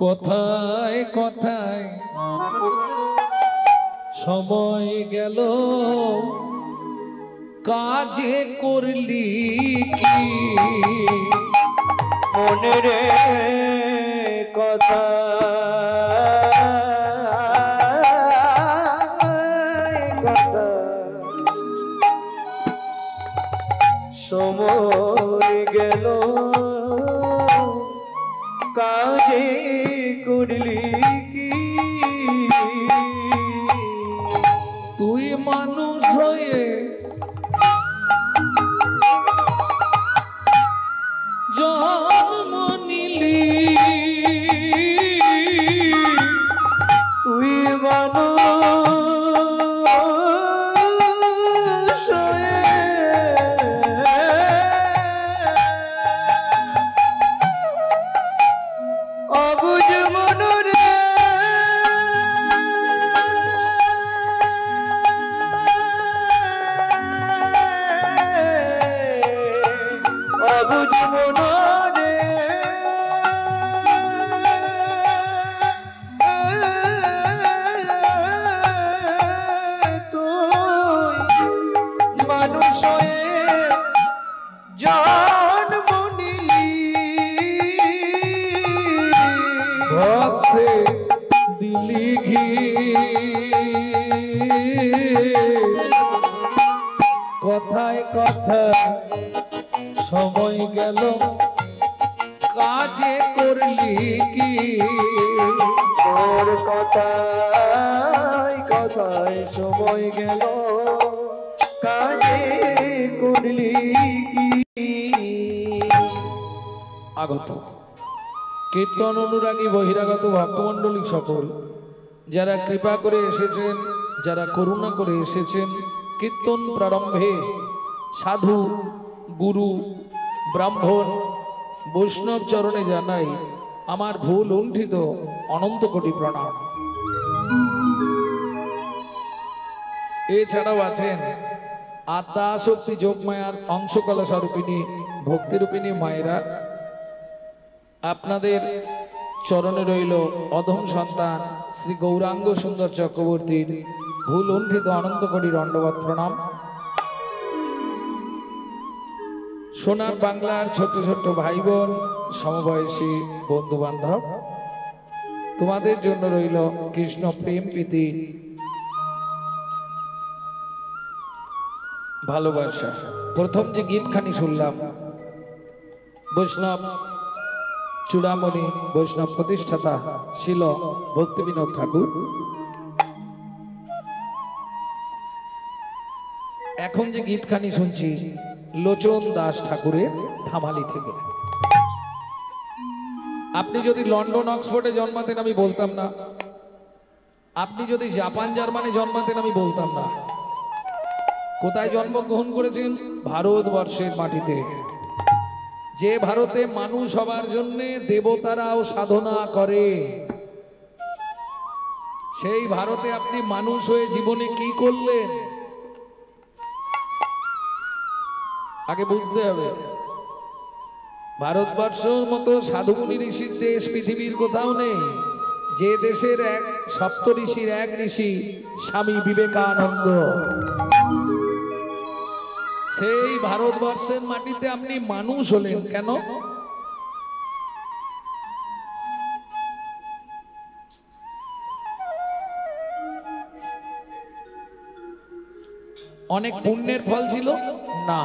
কথায় কথায় সময় গেল কাজে করলি কি মনে রে কথা সময় গেল কাজে করলি কি তুই মানুষ হয়ে জন্ম নিলি তুই মানুষ হয়ে অবুঝ মনরে অবুঝ মনরে তুই মানুষ হয়ে জন্ম নিলি ভাত সে দিলি ঘি কথায় কথায় সময় গেল কাজে করলি কি তোর কথায় কথায় সময় গেল কাজে করলি কি আগত কীর্তন অনুরাগী বহিরাগত ভক্তমণ্ডলী সকল যারা কৃপা করে এসেছেন, যারা করুণা করে এসেছেন, কীর্তন প্রারম্ভে সাধু গুরু ব্রাহ্মণ বৈষ্ণব চরণে জানাই আমার ভুল লুণ্ঠিত অনন্ত কোটি প্রণাম। এছাড়াও আছেন আত্মা শক্তি যোগমায়ার অংশকলা স্বরূপিণী ভক্তিরূপিণী মায়েরা, আপনাদের চরণে রইল অধম সন্তান শ্রী গৌরাঙ্গ সুন্দর চক্রবর্তীর ভুল লুণ্ঠিত অনন্ত কোটি দণ্ডবত প্রণাম। সোনার বাংলার ছোট্ট ছোট্ট ভাই বোন সমবয়সী বন্ধু বান্ধব, তোমাদের জন্য রইল কৃষ্ণ প্রেম প্রীতি ভালোবাসা। প্রথম যে গীতখানি শুনলাম বৈষ্ণব চূড়ামণি বৈষ্ণব প্রতিষ্ঠাতা শিল ভক্তিবিনোদ ঠাকুর, এখন যে গীতখানি শুনছি লোচন দাস ঠাকুরের ধামালি থেকে। আপনি যদি লন্ডন অক্সফোর্ডে জন্মাতেন আমি বলতাম না, আপনি যদি জাপান জার্মানি জন্মাতেন আমি বলতাম না। কোথায় জন্মগ্রহণ করেছেন? ভারতবর্ষের মাটিতে, যে ভারতে মানুষ হবার জন্যে দেবতারাও সাধনা করে, সেই ভারতে আপনি মানুষ হয়ে জীবনে কি করলেন আগে বুঝতে হবে। ভারতবর্ষের মতো সাধুগুণী ঋষির দেশ পৃথিবীর কোথাও নেই, যে দেশের এক সপ্ত ঋষির এক ঋষি স্বামী বিবেকানন্দ, সেই ভারতবর্ষের মাটিতে আপনি মানুষ হলেন কেন? অনেক পুণ্যের ফল ছিল না,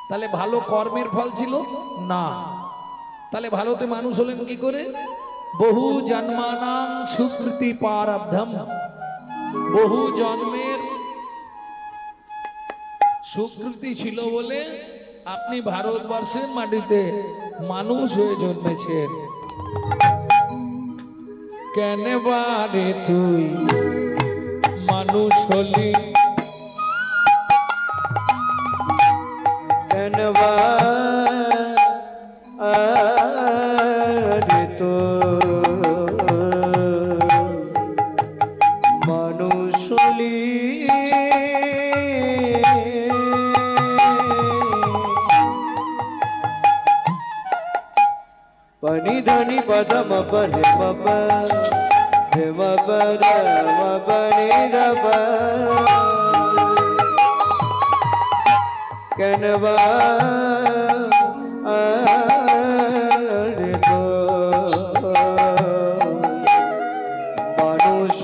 তাহলে ভালো কর্মের ফল ছিল না, তাহলে ভারতে মানুষ হলেন কি করে? বহু জন্মানাং সুকৃতি পারব্ধম, বহু জন্মের সুকৃতি ছিল বলে আপনি ভারতবর্ষের মাটিতে মানুষ হয়ে জন্মেছেন। কেন বারে তুই মানুষ হলি, কেন বারে তো মানুষ হলি পানি ধন ni pa da ma pa re ma pa re ma pa ni da pa Canva আরে তো মানুষ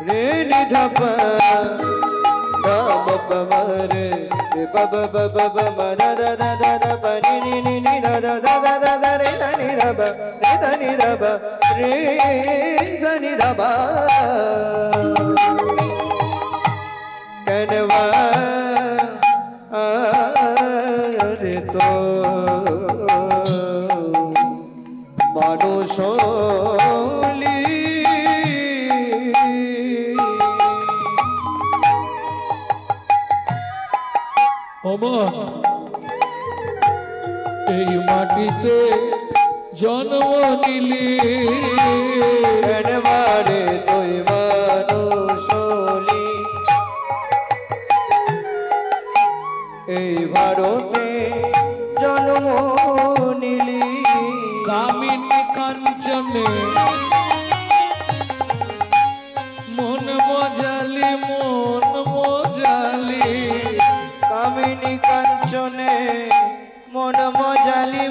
রে নিধপ বাবা বাবা রে বাবা বাবা বাবা দা দা দা দা দা পা নি নি নি নি দা দা দা দা দা দা রে দা নি দা বা রে দা নি দা বা রে দা নি দা বা কেনবা আরে তো মানুষ অমর এই মাটিতে জন্ম নিলি কেনবারে তুই মানুষ হলি এই ভারতে জন্ম নিলি কামিনী কাঞ্চনে মন মজালি কামিনী কাঞ্চনে মন মজালি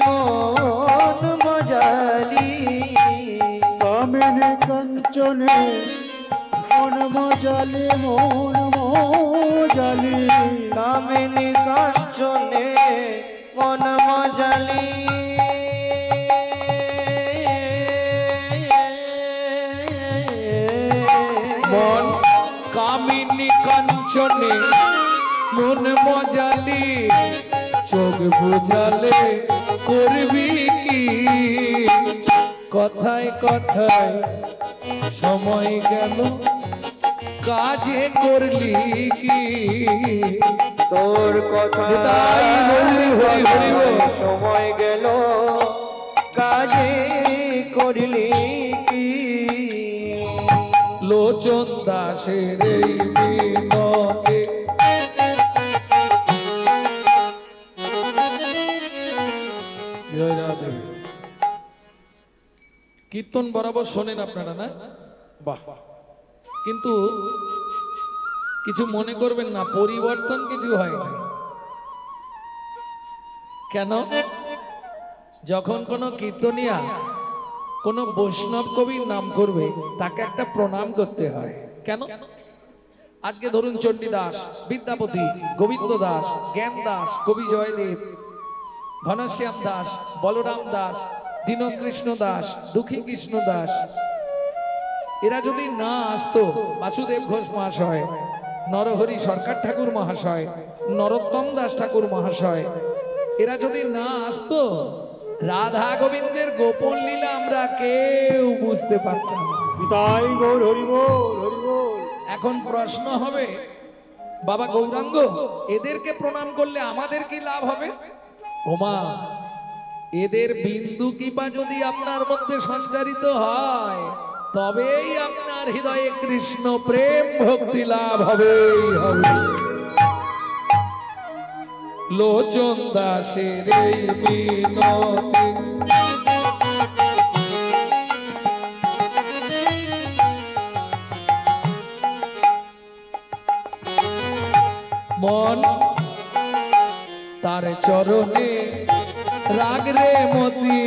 কামিনী কাঞ্চনে মন মজালি কামিনী কাঞ্চনে মন মজালি মন কামিনী কাঞ্চনে মন মজালি চোখ বুঝালে করবি কি কথায় কথায় সময় গেল কাজে করলি কি তোর কথা সময় গেল কাজে করলি কি লোচন দাসের এই বিনতে কীর্তন বরাবর শোনেন আপনারা না? বাহ, কিন্তু কিছু মনে করবেন না, পরিবর্তন কিছু হয় না। কেন? যখন কোনো কীর্তনিয়া কোনো বৈষ্ণব কবির নাম করবে তাকে একটা প্রণাম করতে হয়। কেন? আজকে ধরুন চণ্ডীদাস, বিদ্যাপতি, গোবিন্দ দাস, জ্ঞান দাস, কবি জয়দেব, ঘনশ্যাম দাস, বলরাম দাস, দীনকৃষ্ণ দাস, দুঃখী কৃষ্ণ দাস, এরা যদি না আসতো, বাসুদেব ঘোষ মহাশয়, নরহরি সরকার ঠাকুর মহাশয়, নরোত্তম দাস ঠাকুর মহাশয়, এরা যদি না আসতো, রাধা গোবিন্দের গোপন লীলা আমরা কেউ বুঝতে পারতাম না। তাই গৌর হরি বল হরি বল। এখন প্রশ্ন হবে, বাবা গৌরাঙ্গ, এদেরকে প্রণাম করলে আমাদের কি লাভ হবে? ওমা, এদের বিন্দু কিবা যদি আপনার মধ্যে সঞ্চারিত হয়, তবেই আপনার হৃদয়ে কৃষ্ণ প্রেম ভক্তি লাভ হবেই হবে। লোচন দাসের এই বিনতি মন তার চরণে রাগ রে মতি,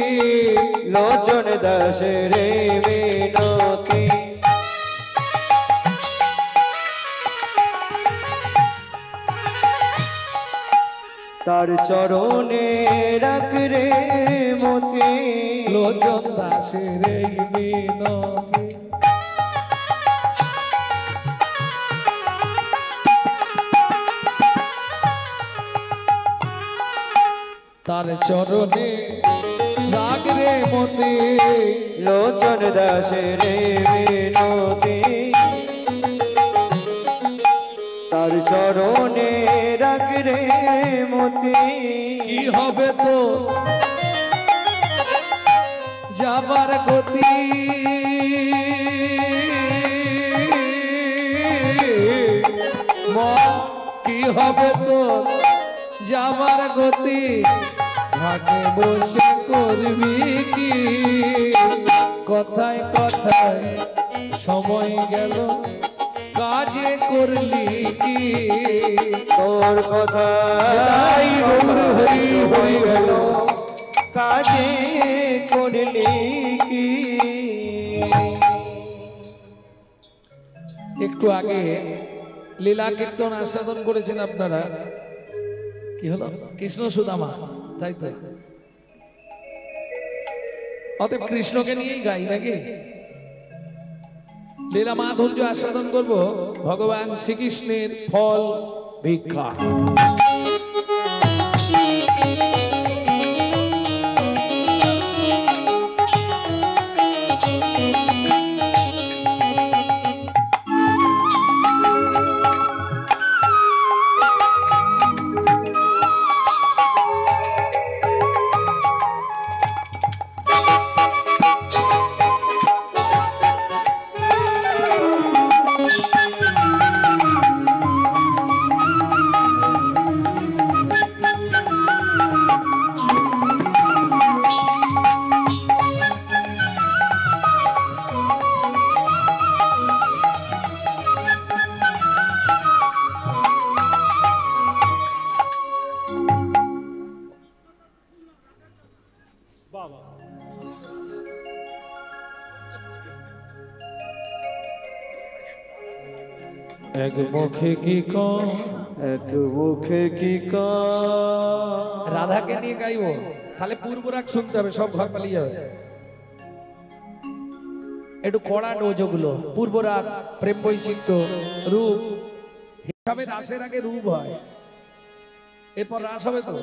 লোচন দাসের বিনতি তার চরণে রাখ রে মতি, লোচন দাসের এই বিনতি তার চরণে রাগ রে মতি, লোচন দাসের বিনতি তার চরণে রাখ রে মতি। কি হবে তো যাবার গতি, কি হবে তোর যাবার গতি, ঘাটে বসে করবি কি, কথায় কথায় সময় গেল কাজে করলি কি, তোর কথা হয়ে গেল কাজে করলি কি। একটু আগে লীলা কীর্তন আস্বাদন করেছেন আপনারা, কি হলো কৃষ্ণ সুদামা, তাই তো? অতএব কৃষ্ণকে নিয়েই গাই নাকি? লীলা মাধুর্য আস্বাদন করব ভগবান শ্রীকৃষ্ণের ফল ভিক্ষা। এক মুখে কি কম, এক মুখে কি কাজ। রাধাকে নিয়ে গাইবো, তাহলে পূর্বরাগ শুনতে হবে, সব ঘর পালিয়ে যাবে। একটু কড়া ডোজ ওগুলো, পূর্বরাগ, প্রেম বৈচিত্র্য, রূপ হিসাবে রাসের আগে রূপ হয়, এরপর রাস হবে তো,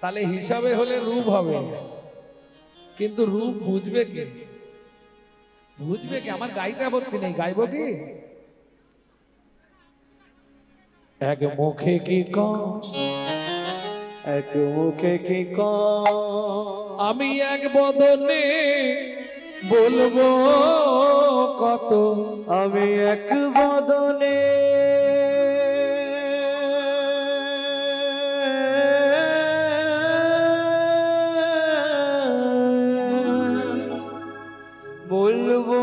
তাহলে হিসাবে হলে রূপ হবে, কিন্তু রূপ বুঝবে কে? বুঝবে কে? আমার গাইতে আপত্তি নেই, গাইবো কি? এক মুখে কি কম, এক মুখে কি কাজ। আমি এক বদনে বলবো কত, আমি এক বদনে বলবো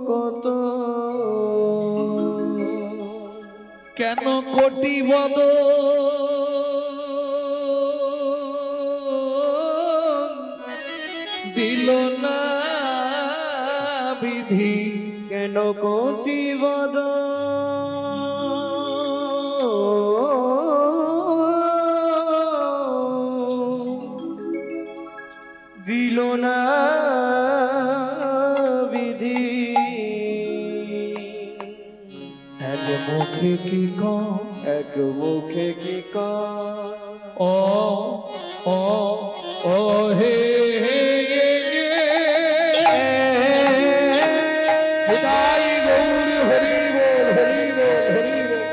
কত। কেন কোটি বদ দিল না বিধি, কেন কোটি বদ দিল না বিধি। এক মুখে কি কম, এক মুখে কি কাজ। ও ও ও হে হে গে, হৃদয় গৌর হরি বল, হরি বল, হরি বল।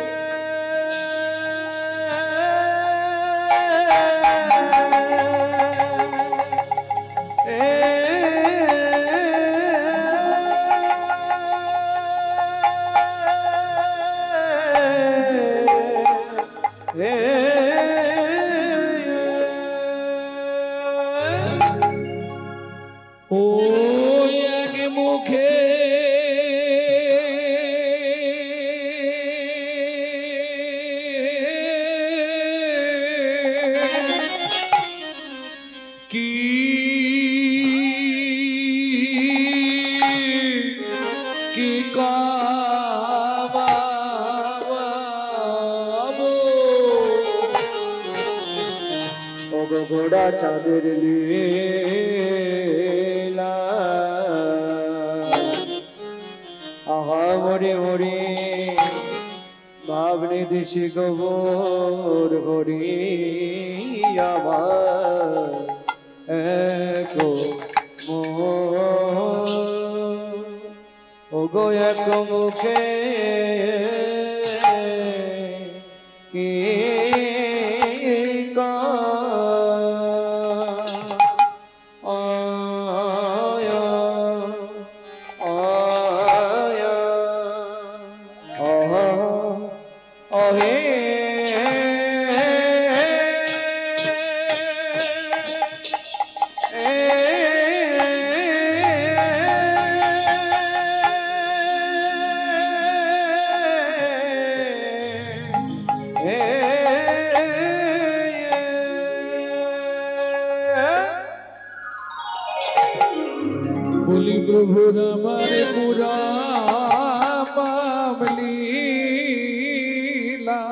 ও এক মুখে কি কি কাবাবো, ওগো ঘোড়া চাঁদের লীলা। আহা মরে মরে ভাবনে দেশে গোবর হরি আমার এক ওগো এক মুখে কি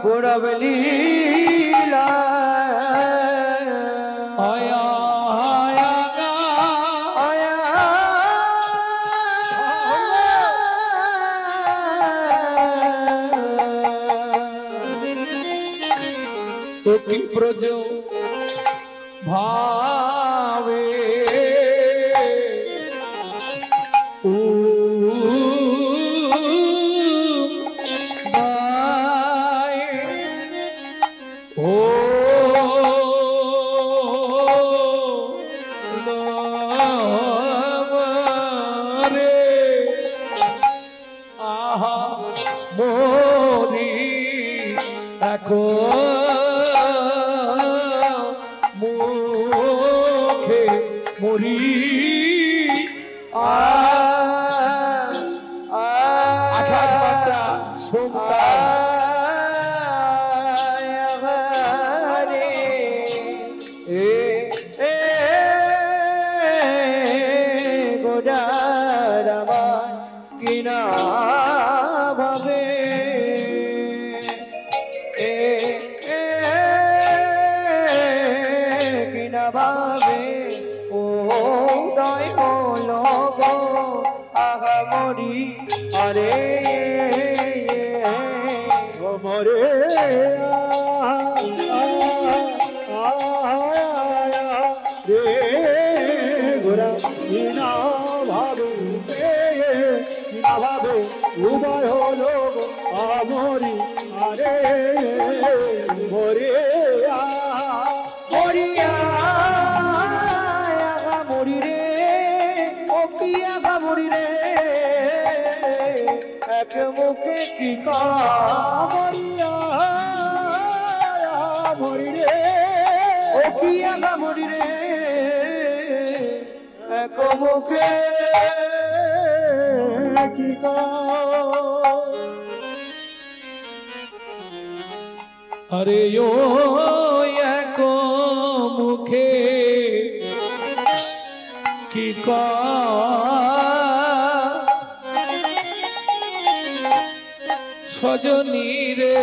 গৌরব লীলা আয়া আয়া গা আয়া তোকি ব্রজ ভাবে ও বাই ও রে আহা মোরি এখন মুখে মরি আঠাশ মাত্রা কিনা ভাবে কিনা ভাবে ও দয় হলো গো আগা মরি আরে মরে রে গোরা বিনা ভাবে বিনা ভাবে উদয় হলো আমরি আরে মরে মরিয়া আগা মরি রে ও কি আগা মরি রে এক মুখে কি মরিয়া মরি রে ও কি আগা মরি রে এক মুখে কি আরে ও এক মুখে কি সজনী রে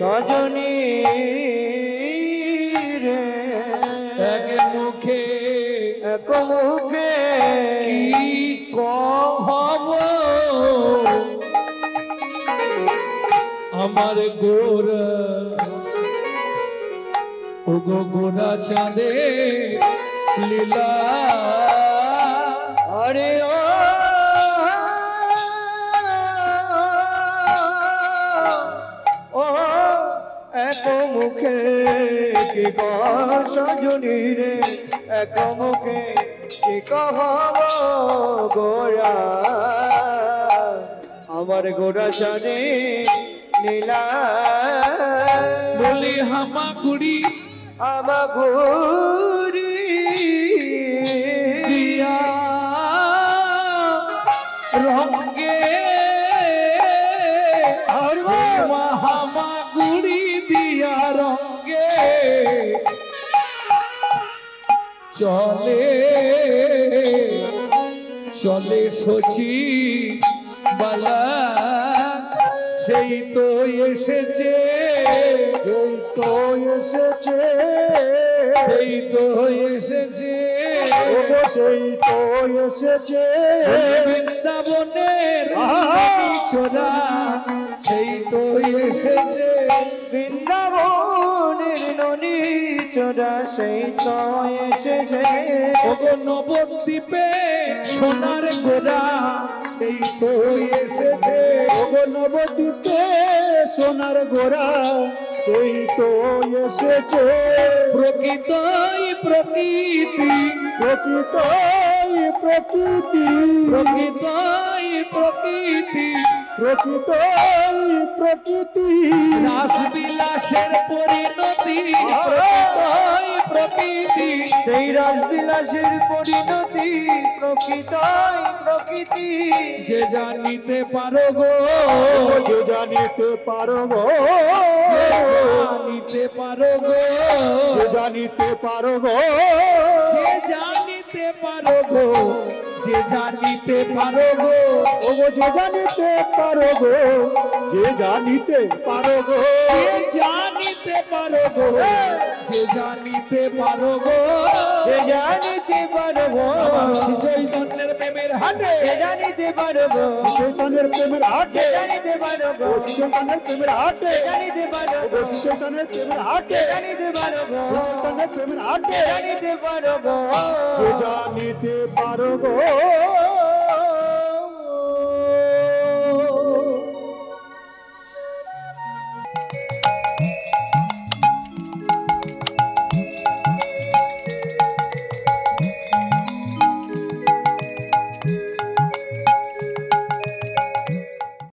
রজনী রে এক মুখে এক মুখে কি কহব আমার গোরা ও গো গোরা চাঁদে লীলা আরে ও ও এক মুখে কি সজনী রে এক মুখে কি কহব গোরা আমার গোরা চাঁদে নীলা বলি হামাগুড়ি আমা ঘুরি দিয়া রঙ্গে হামাগুড়ি দিয়া রঙ্গে চলে চলে সচি বালা সেই তো এসেছে এই তো এসেছে সেই তো এসেছে ওগো সেই তো এসেছে বৃন্দাবনের ছোড়া সেই তো এসেছে বৃন্দাবনের ননি চোরা সেই তো এসেছে ওগো নবদ্বীপে সোনার গোরা সেই তো এসেছে ওগো নবদ্বীপে সোনার গোরা সেই তো এসেছে প্রকৃতই প্রকৃতি প্রকৃতই প্রকৃতি প্রকৃতই প্রকৃতি প্রকৃতই প্রকৃতি রাসবিলাসের পরিণতি প্রকৃতই প্রকৃতি সেই রাসবিলাসের পরিণতি প্রকৃতই প্রকৃতি যে জানিতে পারো গো যে জানিতে পারো গো যে জানিতে পারো গো যে জানিতে পারো গো যে জানিতে পারো পারো গো, যে জানিতে পারো গো, ওগো যে জানিতে পারো গো, যে জানিতে পারো গো, যে জানিতে পারো গো, যে জানিতে পারো গো, যে জানিতে পারো গো, শ্রী চৈতন্যের প্রেমের হাটে যে জানিতে পারো গো, চৈতন্যের প্রেমের হাটে, যে জানিতে পারো গো, চৈতন্যের প্রেমের হাটে, যে জানিতে পারো গো, চৈতন্যের প্রেমের হাটে, যে জানিতে পারো গো, চৈতন্যের প্রেমের হাটে, যে জানিতে পারো গো, যে জানিতে পারো গো,